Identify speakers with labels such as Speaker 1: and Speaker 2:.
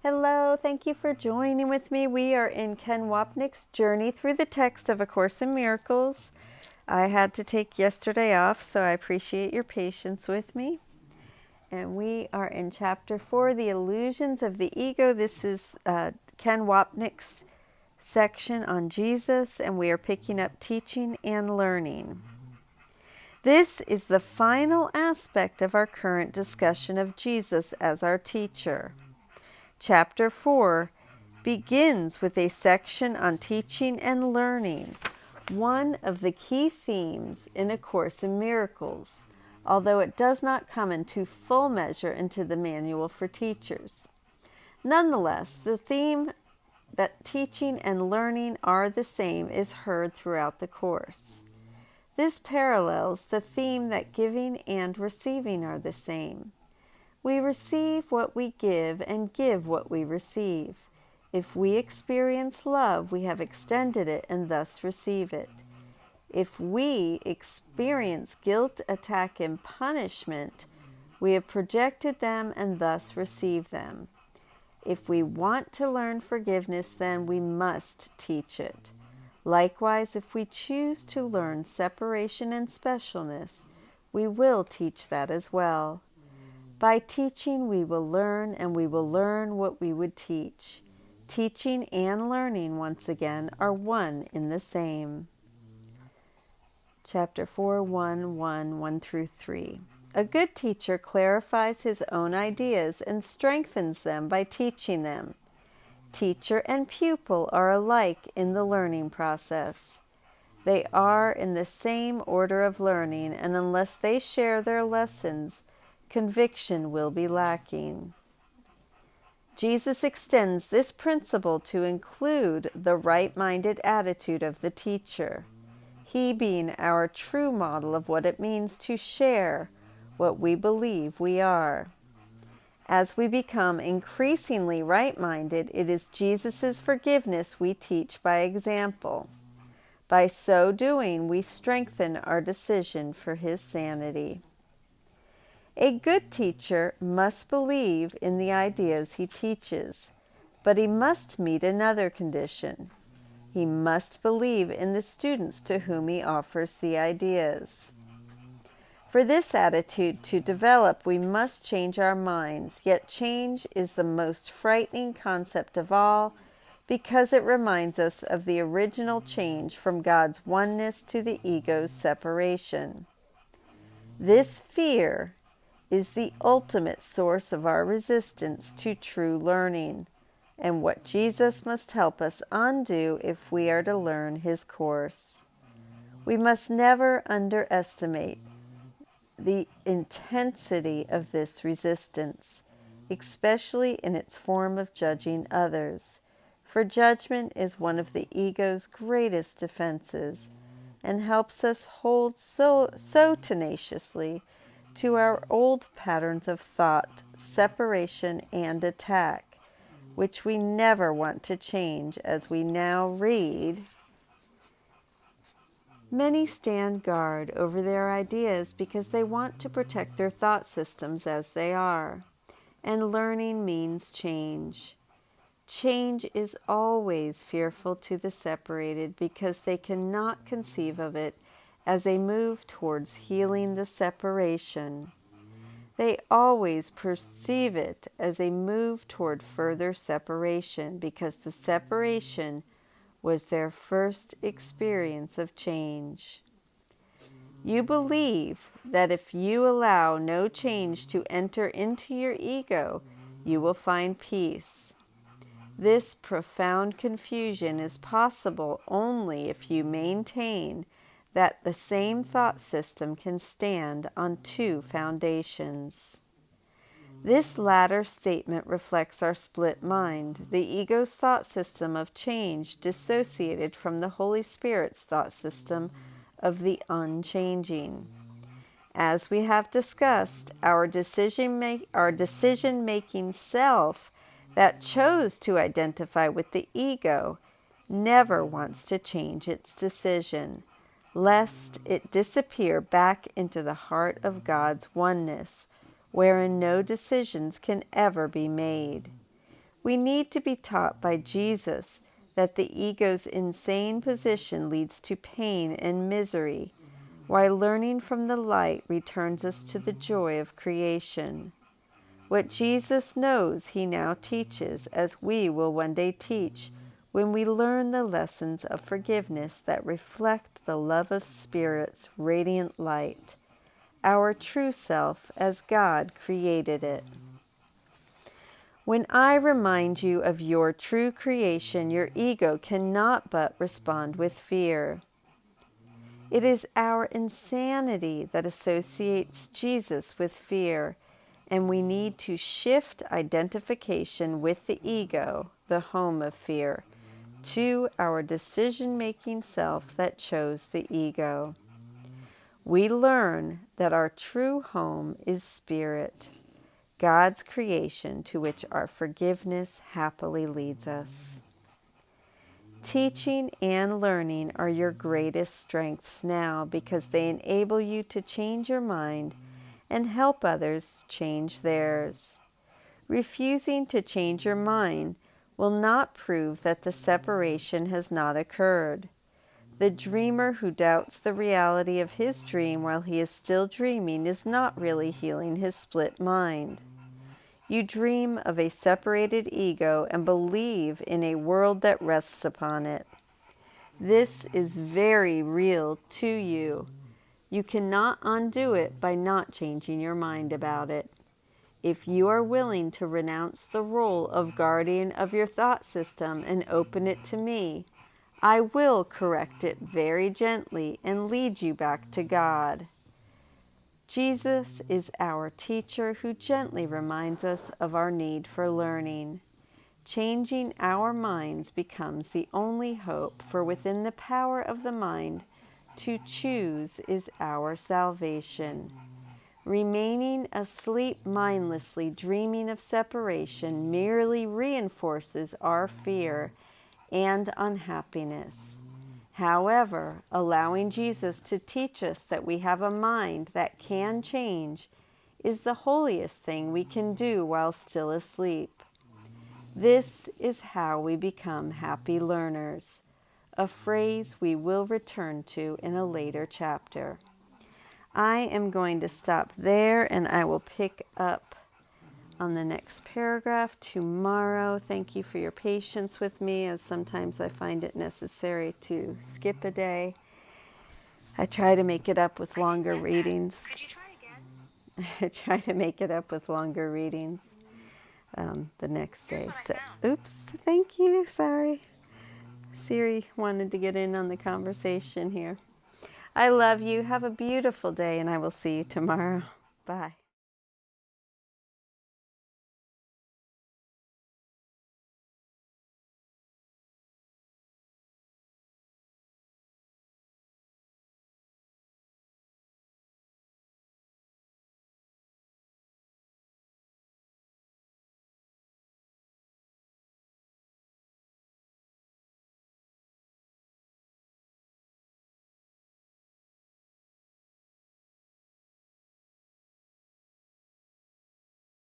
Speaker 1: Hello, thank you for joining with me. We are in Ken Wapnick's Journey Through the Text of A Course in Miracles. I had to take yesterday off, so I appreciate your patience with me. And we are in Chapter 4, The Illusions of the Ego. This is Ken Wapnick's section on Jesus, and we are picking up Teaching and Learning. This is the final aspect of our current discussion of Jesus as our teacher. Chapter 4 begins with a section on teaching and learning, one of the key themes in A Course in Miracles, although it does not come into full measure into the Manual for Teachers. Nonetheless, the theme that teaching and learning are the same is heard throughout the Course. This parallels the theme that giving and receiving are the same. We receive what we give and give what we receive. If we experience love, we have extended it and thus receive it. If we experience guilt, attack, and punishment, we have projected them and thus receive them. If we want to learn forgiveness, then we must teach it. Likewise, if we choose to learn separation and specialness, we will teach that as well. By teaching, we will learn, and we will learn what we would teach. Teaching and learning, once again, are one in the same. Chapter 4, 1 through 3. A good teacher clarifies his own ideas and strengthens them by teaching them. Teacher and pupil are alike in the learning process. They are in the same order of learning, and unless they share their lessons, conviction will be lacking. Jesus extends this principle to include the right-minded attitude of the teacher, he being our true model of what it means to share what we believe we are. As we become increasingly right-minded, it is Jesus' forgiveness we teach by example. By so doing, we strengthen our decision for his sanity. A good teacher must believe in the ideas he teaches, but he must meet another condition. He must believe in the students to whom he offers the ideas. For this attitude to develop, we must change our minds, yet change is the most frightening concept of all, because it reminds us of the original change from God's oneness to the ego's separation. This fear is the ultimate source of our resistance to true learning, and what Jesus must help us undo if we are to learn his course. We must never underestimate the intensity of this resistance, especially in its form of judging others, for judgment is one of the ego's greatest defenses and helps us hold so tenaciously to our old patterns of thought, separation, and attack, which we never want to change. As we now read, many stand guard over their ideas because they want to protect their thought systems as they are, and learning means change. Change is always fearful to the separated because they cannot conceive of it as a move towards healing the separation. They always perceive it as a move toward further separation because the separation was their first experience of change. You believe that if you allow no change to enter into your ego, you will find peace. This profound confusion is possible only if you maintain that the same thought system can stand on two foundations. This latter statement reflects our split mind, the ego's thought system of change dissociated from the Holy Spirit's thought system of the unchanging. As we have discussed, our decision-making self that chose to identify with the ego never wants to change its decision, lest it disappear back into the heart of God's oneness, wherein no decisions can ever be made. We need to be taught by Jesus that the ego's insane position leads to pain and misery, while learning from the light returns us to the joy of creation. What Jesus knows, he now teaches, as we will one day teach, when we learn the lessons of forgiveness that reflect the love of Spirit's radiant light, our true self as God created it. When I remind you of your true creation, your ego cannot but respond with fear. It is our insanity that associates Jesus with fear, and we need to shift identification with the ego, the home of fear, to our decision-making self that chose the ego. We learn that our true home is Spirit, God's creation to which our forgiveness happily leads us. Teaching and learning are your greatest strengths now because they enable you to change your mind and help others change theirs. Refusing to change your mind will not prove that the separation has not occurred. The dreamer who doubts the reality of his dream while he is still dreaming is not really healing his split mind. You dream of a separated ego and believe in a world that rests upon it. This is very real to you. You cannot undo it by not changing your mind about it. If you are willing to renounce the role of guardian of your thought system and open it to me, I will correct it very gently and lead you back to God. Jesus is our teacher who gently reminds us of our need for learning. Changing our minds becomes the only hope, for within the power of the mind to choose is our salvation. Remaining asleep mindlessly dreaming of separation merely reinforces our fear and unhappiness. However, allowing Jesus to teach us that we have a mind that can change is the holiest thing we can do while still asleep. This is how we become happy learners, a phrase we will return to in a later chapter. I am going to stop there and I will pick up on the next paragraph tomorrow. Thank you for your patience with me, as sometimes I find it necessary to skip a day. I try to make it up with longer readings.
Speaker 2: Could you try again?
Speaker 1: I try to make it up with longer readings the next day.
Speaker 2: Here's what I
Speaker 1: So,
Speaker 2: found.
Speaker 1: oops, thank you, sorry. Siri wanted to get in on the conversation here. I love you. Have a beautiful day, and I will see you tomorrow. Bye.